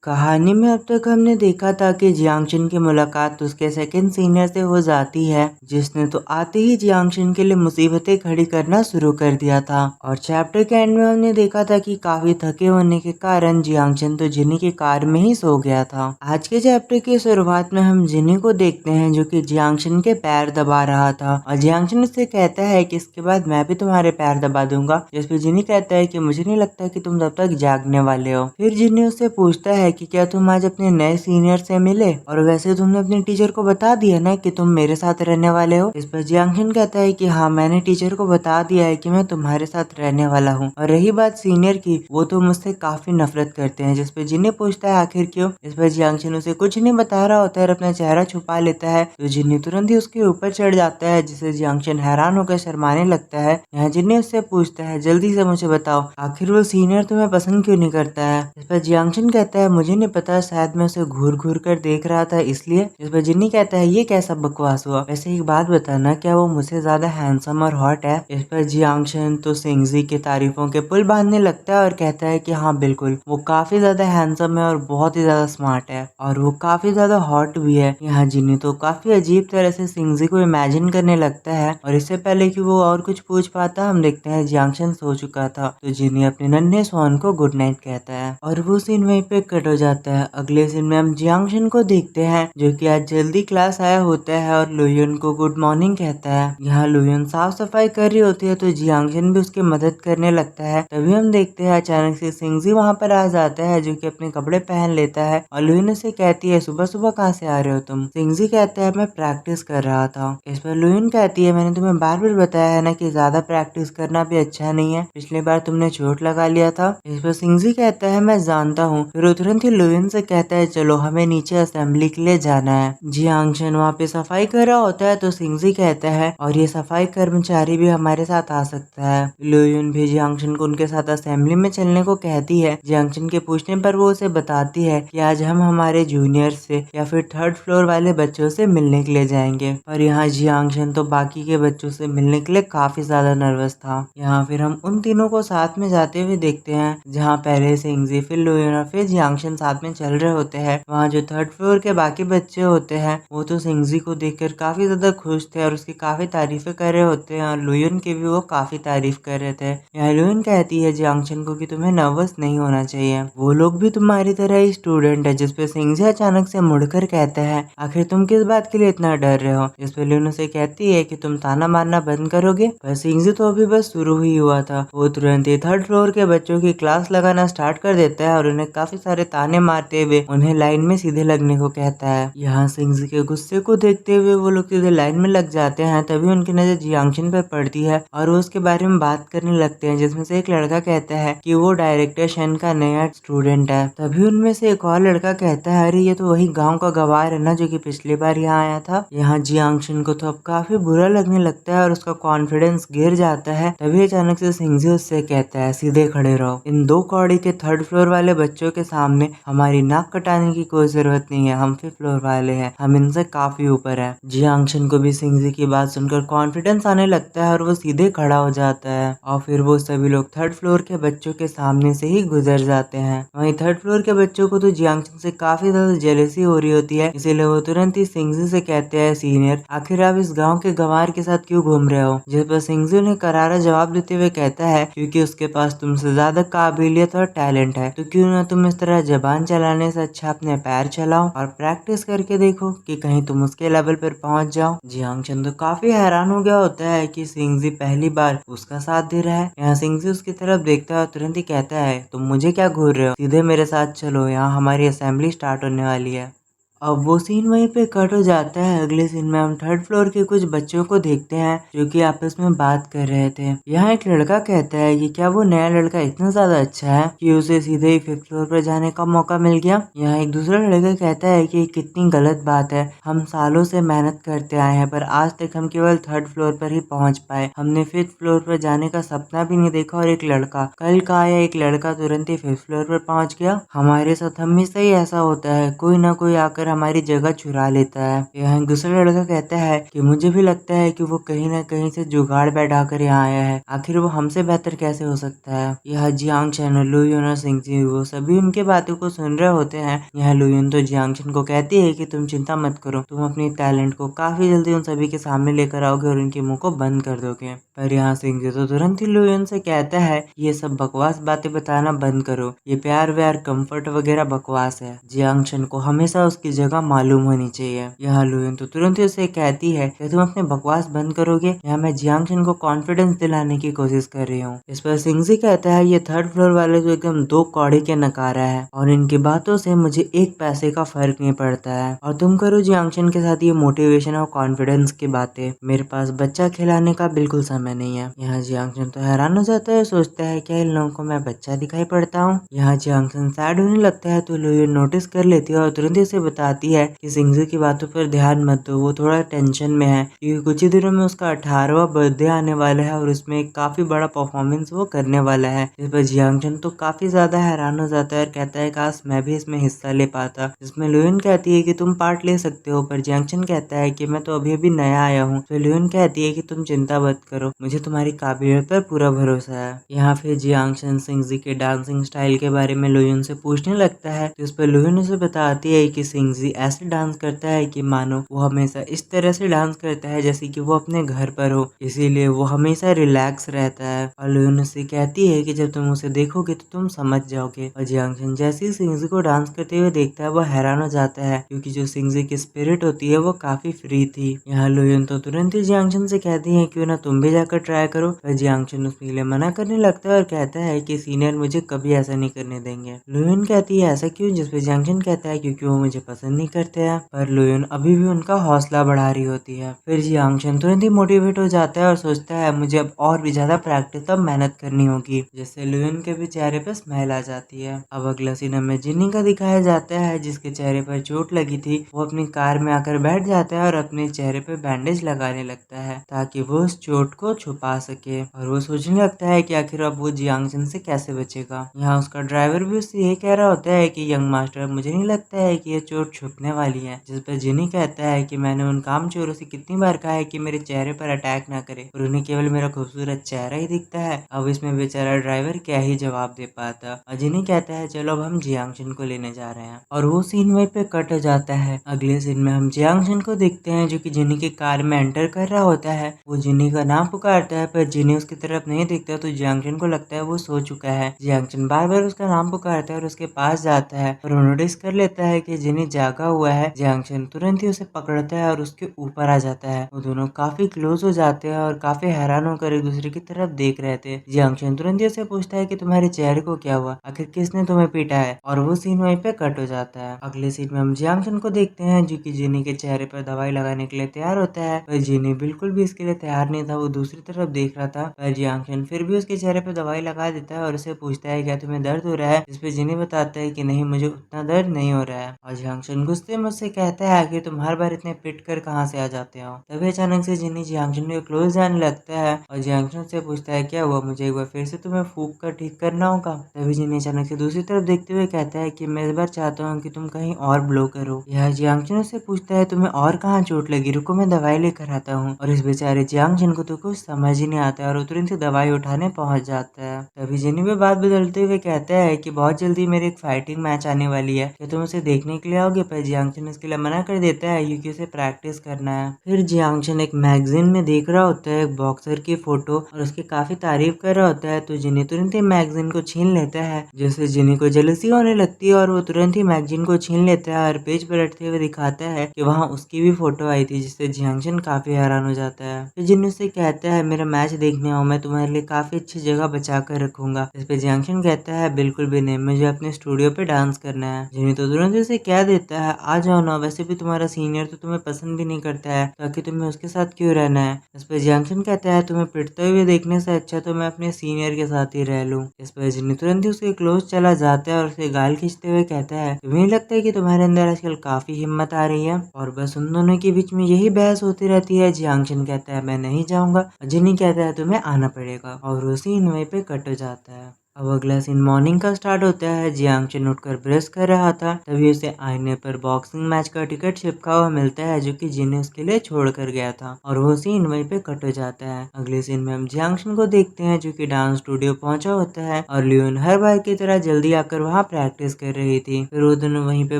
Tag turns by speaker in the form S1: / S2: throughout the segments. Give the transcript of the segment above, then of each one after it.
S1: कहानी में अब तक हमने देखा था कि जियांगशन की मुलाकात उसके सेकंड सीनियर से हो जाती है, जिसने तो आते ही जियांगशन के लिए मुसीबतें खड़ी करना शुरू कर दिया था। और चैप्टर के एंड में हमने देखा था कि काफी थके होने के कारण जियांगशन तो जिनी की कार में ही सो गया था। आज के चैप्टर की शुरुआत में हम जिनी को देखते हैं जो कि जियांगशन के पैर दबा रहा था और जियांगशन उससे कहता है कि इसके बाद मैं भी तुम्हारे पैर दबा दूंगा, जिस पे जिनी कहता है कि मुझे नहीं लगता कि तुम तब तक जागने वाले हो। फिर जिनी उससे पूछता है कि क्या तुम आज अपने नए सीनियर से मिले, और वैसे तुमने अपने टीचर को बता दिया ना कि तुम मेरे साथ रहने वाले हो। इस पर जियांगशन कहता है कि हाँ, मैंने टीचर को बता दिया है कि मैं तुम्हारे साथ रहने वाला हूँ। और रही बात सीनियर की, वो तो मुझसे काफी नफरत करते हैं। जिस पे जिन्नी पूछता है आखिर क्यों। इस पर जियांगशन उसे कुछ नहीं बता रहा होता है और अपना चेहरा छुपा लेता है, तो जिन्नी तुरंत ही उसके ऊपर चढ़ जाता है, जिससे जियांगशन हैरान होकर शर्माने लगता है। यहाँ जिन्नी उससे पूछता है जल्दी से मुझे बताओ आखिर वो सीनियर तुम्हें पसंद क्यों नहीं करता है। इस पर जियांगशन कहता है मुझे नहीं पता, शायद मैं उसे घूर घूर कर देख रहा था इसलिए। इस पर जिन्नी कहता है ये कैसा बकवास हुआ, वैसे एक बात बताना, क्या वो मुझसे ज्यादा हैंडसम और हॉट है। इस पर जियांगशन तो सिंगजी की तारीफों के पुल बांधने लगता है और कहता है कि हाँ बिल्कुल, वो काफी ज्यादा हैंडसम है और बहुत ही ज्यादा स्मार्ट है और वो काफी ज्यादा हॉट भी है। यहाँ जिन्नी तो काफी अजीब तरह से सिंगजी को इमेजिन करने लगता है और इससे पहले कि वो और कुछ पूछ पाता हम देखते हैं जियांगशन सो चुका था, तो जिन्नी अपने नन्हे स्वान को गुड नाइट कहता है और वो सीन वहीं पे कट हो जाता है। अगले सीन में हम जियांगशन को देखते हैं जो कि आज जल्दी क्लास आया होता है और लुयन को गुड मॉर्निंग कहता है। यहाँ लुयन साफ सफाई कर रही होती है तो जियांगशन भी उसकी मदद करने लगता है। तभी हम देखते हैं अचानक से सिंगजी वहाँ पर आ जाता है जो कि अपने कपड़े पहन लेता है और लुयन से कहती है सुबह सुबह कहाँ से आ रहे हो तुम। सिंगजी कहता है मैं प्रैक्टिस कर रहा था। इस पर लुयन कहती है मैंने तुम्हें बार बार बताया है ना कि ज्यादा प्रैक्टिस करना भी अच्छा नहीं है, पिछली बार तुमने चोट लगा लिया था। इस पर सिंगजी कहता है मैं जानता हूँ। फिर तुरंत ही लुयन से कहता है चलो हमें नीचे असेंबली के लिए जाना है। जियांगशन वहाँ पे सफाई कर रहा होता है तो सिंगजी कहता है और ये सफाई कर्मचारी भी हमारे साथ आ सकता है। लुयन भी जियांगशन को उनके साथ असेंबली में चलने को कहती है। जियांगशन के पूछने पर वो उसे बताती है कि आज हम हमारे जूनियर से या फिर थर्ड फ्लोर वाले बच्चों से मिलने के लिए जाएंगे। पर यहाँ जियांगशन तो बाकी के बच्चों से मिलने के लिए काफी ज्यादा नर्वस था। यहाँ फिर हम उन तीनों को साथ में जाते हुए देखते हैं, जहाँ पहले सिंगजी फिर लुयन और फिर जियांगशन साथ में चल रहे होते हैं। वहाँ जो थर्ड फ्लोर के बाकी बच्चे होते हैं वो तो सिंगजी को देखकर काफी ज्यादा खुश थे और उसकी काफी तारीफें कर रहे होते हैं और लुयन की भी वो काफी तारीफ कर रहे थे। यहाँ लुयन कहती है जियांगशन को कि तुम्हें नर्वस नहीं होना चाहिए, वो लोग भी तुम्हारी तरह ही स्टूडेंट है। जिसपे सिंगजी अचानक से मुड़कर कहता है आखिर तुम किस बात के लिए इतना डर रहे हो। जिसपे लुयन उसे कहती है कि तुम ताना मारना बंद करोगे। पर सिंगजी तो अभी बस शुरू ही हुआ था, वो तुरंत ही थर्ड फ्लोर के बच्चों की क्लास लगाना स्टार्ट कर देता है और उन्हें काफी सारे ताने मारते हुए उन्हें लाइन में सीधे लगने को कहता है। यहाँ सिंगजी के गुस्से को देखते हुए वो लोग सीधे लाइन में लग जाते हैं। तभी उनकी नजर जियांगशन पर पड़ती है और वो उसके बारे में बात करने लगते हैं, जिसमें से एक लड़का कहता है कि वो डायरेक्टर शन का नया स्टूडेंट है। तभी उनमें से एक और लड़का कहता है अरे ये तो वही गाँव का गवार है ना जो की पिछली बार यहाँ आया था। यहाँ जियांगशन को तो अब काफी बुरा लगने लगता है और उसका कॉन्फिडेंस गिर जाता है। तभी अचानक से सिंगजी उससे कहता है सीधे खड़े रहो, इन दो कौड़ी के थर्ड फ्लोर वाले बच्चों के सामने हमारी नाक कटाने की कोई जरूरत नहीं है, हम फिफ्थ फ्लोर वाले हैं, हम इनसे काफी ऊपर है। जियांगशन को भी सिंगजी की बात सुनकर कॉन्फिडेंस आने लगता है और वो सीधे खड़ा हो जाता है और फिर वो सभी लोग थर्ड फ्लोर के बच्चों के सामने से ही गुजर जाते हैं। वहीं थर्ड फ्लोर के बच्चों को तो जियांगशन से काफी ज्यादा जेलसी हो रही होती है, इसीलिए वो तुरंत ही सिंगजी से कहते हैं सीनियर आखिर आप इस गाँव के गंवार के साथ क्यों घूम रहे हो। जिस पर सिंगजी उन्हें करारा जवाब देते हुए कहता है क्योंकि उसके पास तुमसे ज्यादा काबिलियत और टैलेंट है, तो क्यों ना तुम इस तरह जबान चलाने से अच्छा अपने पैर चलाओ और प्रैक्टिस करके देखो कि कहीं तुम उसके लेवल पर पहुंच जाओ। जियांगशन तो काफी हैरान हो गया होता है कि सिंगजी पहली बार उसका साथ दे रहा है। यहाँ सिंगजी उसकी तरफ देखता है और तुरंत ही कहता है तुम मुझे क्या घूर रहे हो, सीधे मेरे साथ चलो, यहाँ हमारी असेंबली स्टार्ट होने वाली है। अब वो सीन वहीं पे कट हो जाता है। अगले सीन में हम थर्ड फ्लोर के कुछ बच्चों को देखते हैं जो कि आपस में बात कर रहे थे। यहाँ एक लड़का कहता है कि क्या वो नया लड़का इतना ज्यादा अच्छा है कि उसे सीधे ही फिफ्थ फ्लोर पर जाने का मौका मिल गया। यहाँ एक दूसरा लड़का कहता है कि कितनी गलत बात है, हम सालों से मेहनत करते आए हैं पर आज तक हम केवल थर्ड फ्लोर पर ही पहुंच पाए, हमने फिफ्थ फ्लोर पर जाने का सपना भी नहीं देखा। और एक लड़का कल का आया एक लड़का तुरंत ही फिफ्थ फ्लोर पर पहुंच गया। हमारे साथ हमेशा ही ऐसा होता है, कोई ना कोई आकर आकर हमारी जगह चुरा लेता है। यहाँ दूसरा लड़का कहता है कि मुझे भी लगता है कि वो कहीं ना कहीं से जुगाड़ बैठा कर यहाँ आया है, आखिर वो हमसे बेहतर कैसे हो सकता है। यह जियांग चैन, लुयुन और सिंगजी वो सभी उनके बातों को सुन रहे होते हैं। यहाँ लुयुन तो जियांग चैन को कहती है कि तुम चिंता मत करो, तुम अपनी टैलेंट को काफी जल्दी उन सभी के सामने लेकर आओगे और उनके मुंह को बंद कर दोगे। पर यहाँ सिंगजी तो तुरंत ही लुयुन से कहता है ये सब बकवास बातें बताना बंद करो, ये प्यार व्यार कंफर्ट वगैरह बकवास है, जियांग चैन को हमेशा उसकी जगह मालूम होनी चाहिए। यहाँ लुयुन तो तुरंत ही उसे कहती है कि तुम अपने बकवास बंद करोगे, यहाँ मैं जियांग चैन को कॉन्फिडेंस दिलाने की कोशिश कर रही हूँ। इस पर सिंगजी कहता है ये थर्ड फ्लोर वाले तो एकदम दो कौड़ी के नकारा है और इनकी बातों से मुझे एक पैसे का फर्क नहीं पड़ता है, और तुम करो जियांग चैन के साथ ये मोटिवेशन और कॉन्फिडेंस की बातें, मेरे पास बच्चा खिलाने का बिल्कुल समय नहीं है। यहाँ जियांग चैन तो हैरान हो जाता है, सोचता है क्या इन लोगों को मैं बच्चा दिखाई पड़ता हूँ। यहाँ जियांग चैन सैड होने लगता है तो लुयुन नोटिस कर लेती है और तुरंत उसे बताती है कि सिंगजी की बातों पर ध्यान मत दो, वो थोड़ा टेंशन में है क्योंकि कुछ ही दिनों में उसका 18वां बर्थडे आने वाला है और उसमें एक काफी बड़ा परफॉर्मेंस वो करने वाला है। इस पर जियांग चैन तो काफी ज्यादा हैरान हो जाता है और कहता है काश मैं भी इसमें हिस्सा ले पाता। जिसमें लुयुन कहती है कि तुम पार्ट ले सकते हो, पर जियांग चैन कहता है कि मैं तो अभी अभी नया आया हूँ। तो लुयुन कहती है कि तुम चिंता मत करो, मुझे तुम्हारी काबिलियत पर पूरा भरोसा है। यहाँ फिर जियांग चैन सिंगजी के डांसिंग स्टाइल के बारे में लुयुन से पूछने लगता है, तो इस पर लुयुन उसे बताती है कि सिंगजी ऐसे डांस करता है कि मानो वो हमेशा इस तरह से डांस करता है जैसे कि वो अपने घर पर हो, इसीलिए वो हमेशा रिलैक्स रहता है। और लुयुन उसे कहती है कि जब तुम उसे देखोगे तो तुम समझ जाओगे। और जियांग चैन जैसे ही सिंगजी को डांस करते हुए देखता है वो हैरान हो जाता है क्योंकि जो सिंगजी की स्पिरिट होती है वो काफी फ्री थी। यहाँ लुयुन तो तुरंत ही जियांग चैन से कहती है क्यों ना तुम भी जाकर ट्राई करो, पर जियांग चैन उसके लिए मना करने लगता है और कहता है कि सीनियर मुझे कभी ऐसा नहीं करने देंगे। लुयुन कहती है ऐसा क्यों, जिसपे जियांग चैन कहता है क्योंकि वो मुझे पसंद नहीं करते हैं। पर लुयुन अभी भी उनका हौसला बढ़ा रही होती है। फिर जियांग चैन तुरंत ही मोटिवेट हो जाता है और सोचता है मुझे अब और भी ज्यादा प्रैक्टिस और मेहनत करनी होगी, जिससे लुयुन के भी चेहरे पर स्माइल आ जाती है। अब अगला सीन हमें जिन्नी का दिखाया जाता है जिसके चेहरे पर चोट लगी थी। वो अपनी कार में आकर बैठ जाता है और अपने चेहरे पर बैंडेज लगाने लगता है ताकि वो उस चोट को छुपा सके, और वो सोचने लगता है कि आखिर अब वो जियांग चैन से कैसे बचेगा। यहाँ उसका ड्राइवर भी उससे ये कह रहा होता है कि यंग मास्टर मुझे नहीं लगता है कि ये चोट छुपने वाली है, जिस पर जिनी कहता है कि मैंने उन कामचोरों से कितनी बार कहा है कि मेरे चेहरे पर अटैक ना करे और उन्हें केवल मेरा खूबसूरत चेहरा ही दिखता है। अब इसमें बेचारा ड्राइवर क्या ही जवाब दे पाता। और जिनी कहता है चलो अब हम जियांग चैन को लेने जा रहे हैं, और वो सीन वहीं पे कट हो जाता है। अगले सीन में हम जियांग चैन को देखते हैं जो कि जिनी की कार में एंटर कर रहा होता है। वो जिनी का नाम पुकारता है पर जिनी उसकी तरफ नहीं दिखता तो जियांग चैन को लगता है वो सो चुका है। जियांग चैन बार बार उसका नाम पुकारता है और उसके पास जाता है और वो नोटिस कर लेता है कि जिनी जागा हुआ है। जियांग चैन तुरंत ही उसे पकड़ता है और उसके ऊपर आ जाता है। वो दोनों काफी क्लोज हो जाते हैं और काफी हैरान होकर एक दूसरे की तरफ देख रहे थे। जियांग चैन तुरंत ही उसे पूछता है कि तुम्हारे चेहरे को क्या हुआ, आखिर किसने तुम्हें पीटा है, और वो सीन वहीं पे कट हो जाता है। अगले सीन में हम जियांग चैन को देखते हैं जो कि जिनी के चेहरे पर दवाई लगाने के लिए तैयार होता है, पर जिनी बिल्कुल भी इसके लिए तैयार नहीं था, वो दूसरी तरफ देख रहा था। पर जियांग चैन फिर भी उसके चेहरे पर दवाई लगा देता है और उसे पूछता है क्या तुम्हें दर्द हो रहा है, जिसपे जिनी बताता है कि नहीं मुझे उतना दर्द नहीं हो रहा है। और जियांग चैन गुस्से में उससे कहता है आखिर तुम हर बार इतने पिट कर कहाँ से आ जाते हो। तभी अचानक से जिनी जियांग चैन को क्लोज जाने लगता है और जियांग चैन से पूछता है क्या हुआ, मुझे एक बार फिर से तुम्हें फूंक कर ठीक करना होगा। तभी जिनी अचानक से दूसरी तरफ देखते हुए कहता है कि मैं इस बार चाहता हूँ कि तुम कहीं और ब्लो करो। यह जियांग चैन से पूछता है तुम्हें और कहाँ चोट लगी, रुको मैं दवाई लेकर आता हूँ। और इस बेचारे जियांग चैन को तो कुछ समझ ही नहीं आता है और तुरंत ही दवाई उठाने पहुंच जाता है। तभी जिनी भी बात बदलते हुए कहता है कि बहुत जल्दी मेरी एक फाइटिंग मैच आने वाली है, क्या तुम उसे देखने के लिए आओगे। पर जियांग चैन इसके लिए मना कर देता है क्योंकि उसे प्रैक्टिस करना है। फिर जियांग चैन एक मैगजीन में देख रहा होता है एक बॉक्सर की फोटो और उसकी काफी तारीफ कर रहा होता है, तो जिनी तुरंत ही मैगजीन को छीन लेता है, जिससे जिनी को जेलसी होने लगती है और वो तुरंत ही मैगजीन को छीन लेता है और पेज पलटते हुए दिखाता है कि वहाँ उसकी भी फोटो आई थी, जिससे जियांग चैन काफी हैरान हो जाता है। फिर जिनी उससे कहता है मेरा मैच देखने आओ, मैं तुम्हारे लिए काफी अच्छी जगह बचा कर रखूंगा। इस पे जियांग चैन कहता है बिल्कुल भी नहीं, मुझे अपने स्टूडियो पे डांस करना है। जिनी तो तुरंत उसे कह देता है आ जाओ ना, वैसे भी तुम्हारा सीनियर तो तुम्हें पसंद भी नहीं करता है, ताकि तुम्हें उसके साथ क्यों रहना है। इस पर जियांग चैन कहता है तुम्हें पिटते हुए देखने से अच्छा तो मैं अपने सीनियर के साथ ही रह लूं। इस पर जिनी तुरंत ही उसके क्लोज चला जाता है और उसे गाल खींचते हुए कहता है तुम्हें लगता है कि तुम्हारे अंदर आजकल काफी हिम्मत आ रही है। और बस उन दोनों के बीच में यही बहस होती रहती है। जियांग चैन कहता है मैं नहीं जाऊंगा, जिनी कहता है तुम्हें आना पड़ेगा, और वो सीन वहीं पे कट हो जाता है। अब अगला सीन मॉर्निंग का स्टार्ट होता है। जियांगचन उठकर ब्रश कर रहा था, तभी उसे आईने पर बॉक्सिंग मैच का टिकट चिपका हुआ मिलता है जो कि जिन्हें उसके लिए छोड़ कर गया था, और वो सीन वहीं पे कट हो जाता है। अगले सीन में हम जियांगचन को देखते हैं जो कि डांस स्टूडियो पहुंचा होता है और लियोन हर बार की तरह जल्दी आकर वहाँ प्रैक्टिस कर रही थी। फिर वो दोनों वहीं पे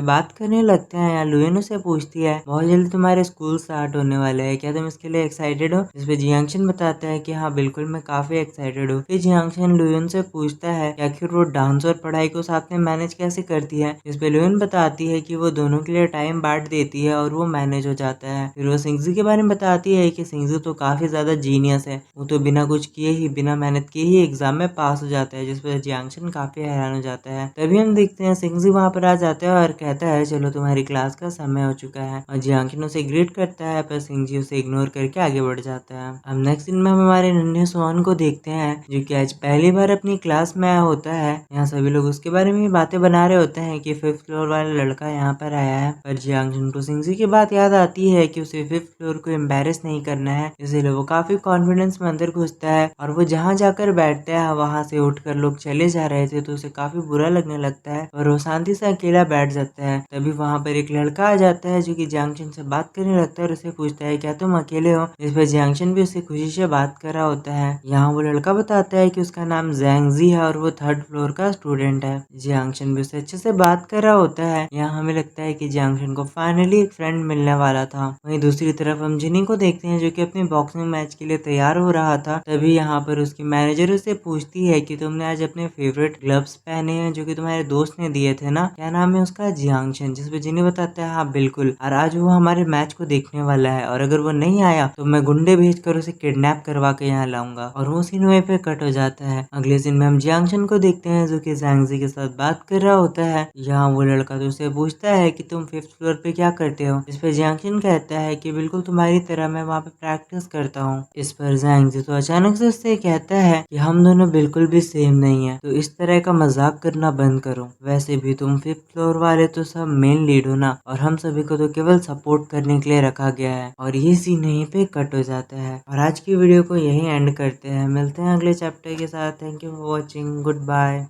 S1: बात करने लगते हैं। लियोन उसे पूछती है बहुत जल्दी तुम्हारे स्कूल स्टार्ट होने वाले हैं, क्या तुम इसके लिए एक्साइटेड हो? जिसपे जियांगचन बताता है कि हाँ बिल्कुल मैं काफी एक्साइटेड हूँ। फिर जियांगचन लियोन से पूछता है कि आखिर वो डांस और पढ़ाई को साथ में मैनेज कैसे करती है, जिसपे लियोन बताती है कि वो दोनों के लिए टाइम बांट देती है और वो मैनेज हो जाता है। फिर वो सिंगजी के बारे में बताती है कि सिंगजी तो काफी ज्यादा जीनियस है, वो तो बिना कुछ किए ही बिना मेहनत किए ही एग्जाम में पास हो जाता है, जिसपे जियांगचन काफी हैरान हो जाता है। तभी हम देखते हैं सिंगजी वहां पर आ जाता है और कहता है चलो तुम्हारी क्लास का समय हो चुका है, और जियांगचन उसे ग्रीट करता है पर सिंगजी उसे इग्नोर करके आगे बढ़ जाता है। अब नेक्स्ट सीन में हम हमारे नन्हे सोहन को देखते हैं जो कि आज पहली बार अपनी क्लास में आया होता है। यहाँ सभी लोग उसके बारे में बातें बना रहे होते हैं कि 5th फ्लोर वाला लड़का यहाँ पर आया है, पर जियांगचन को सिंगजी की बात याद आती है कि उसे 5th फ्लोर को एम्बेरस नहीं करना है, इसलिए वो काफी कॉन्फिडेंस में अंदर घुसता है और वो जहाँ जाकर बैठता है वहां से उठकर लोग चले जा रहे थे तो उसे काफी बुरा लगने लगता है और वो शांति से अकेला बैठ जाता है। तभी वहां पर एक लड़का आ जाता है जो कि जियांगचन से बात करने लगता है और उसे पूछता है क्या तुम अकेले हो, इस पर जियांगचन भी उसे खुशी से बात कर रहा होता है। यहाँ वो लड़का बताता है कि उसका नाम जैंगजी है और वो 3rd फ्लोर का स्टूडेंट है। जियांगचन भी उससे अच्छे से बात कर रहा होता है। यहाँ हमें लगता है कि जियांगचन को फाइनली एक फ्रेंड मिलने वाला था। वहीं दूसरी तरफ हम जिनी को देखते हैं जो कि अपने बॉक्सिंग मैच के लिए तैयार हो रहा था। तभी यहाँ पर उसकी मैनेजर उससे पूछती है कि तुमने आज अपने फेवरेट ग्लव्स पहने हैं जो कि तुम्हारे दोस्त ने दिए थे ना, क्या नाम है उसका? जियांगचन। जिसपे जिनी बताता है हाँ बिल्कुल, और आज वो हमारे मैच को देखने वाला है और अगर वो नहीं आया तो मैं गुंडे भेज कर उसे किडनैप करवा के यहाँ लाऊंगा, और वो सीन वहीं पे कट हो जाता है। अगले सीन में हम जियांगचन को देखते हैं जो कि जैंगजी के साथ बात कर रहा होता है। यहाँ वो लड़का तो उसे पूछता है कि तुम 5th फ्लोर पे क्या करते हो, इस पे जियांगचन कहता है कि बिल्कुल तुम्हारी तरह मैं वहाँ पे प्रैक्टिस करता हूँ। इस पर जैंगजी तो अचानक से उससे कहता है कि हम दोनों बिल्कुल भी सेम नहीं है, तो इस तरह का मजाक करना बंद करो, वैसे भी तुम 5th फ्लोर वाले तो सब मेन लीड हो ना, और हम सभी को तो केवल सपोर्ट करने के लिए रखा गया है। और ये सीन यहीं पे कट हो जाता है और आज की वीडियो को यहीं एंड करते हैं। मिलते हैं अगले चैप्टर के साथ। Thank you for watching, goodbye.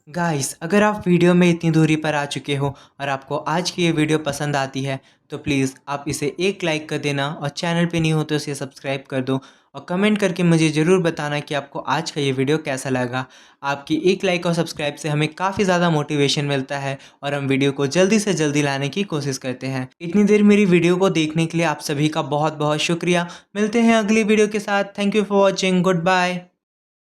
S2: Guys, अगर आप वीडियो में इतनी दूरी पर आ चुके हो और आपको आज की ये वीडियो पसंद आती है तो प्लीज़ आप इसे एक लाइक कर देना, और चैनल पे नहीं हो तो इसे सब्सक्राइब कर दो, और कमेंट करके मुझे ज़रूर बताना कि आपको आज का ये वीडियो कैसा लगा। आपकी एक लाइक और सब्सक्राइब से हमें काफ़ी ज़्यादा मोटिवेशन मिलता है और हम वीडियो को जल्दी से जल्दी लाने की कोशिश करते हैं। इतनी देर मेरी वीडियो को देखने के लिए आप सभी का बहुत बहुत शुक्रिया। मिलते हैं अगली वीडियो के साथ। Thank you for watching, good bye.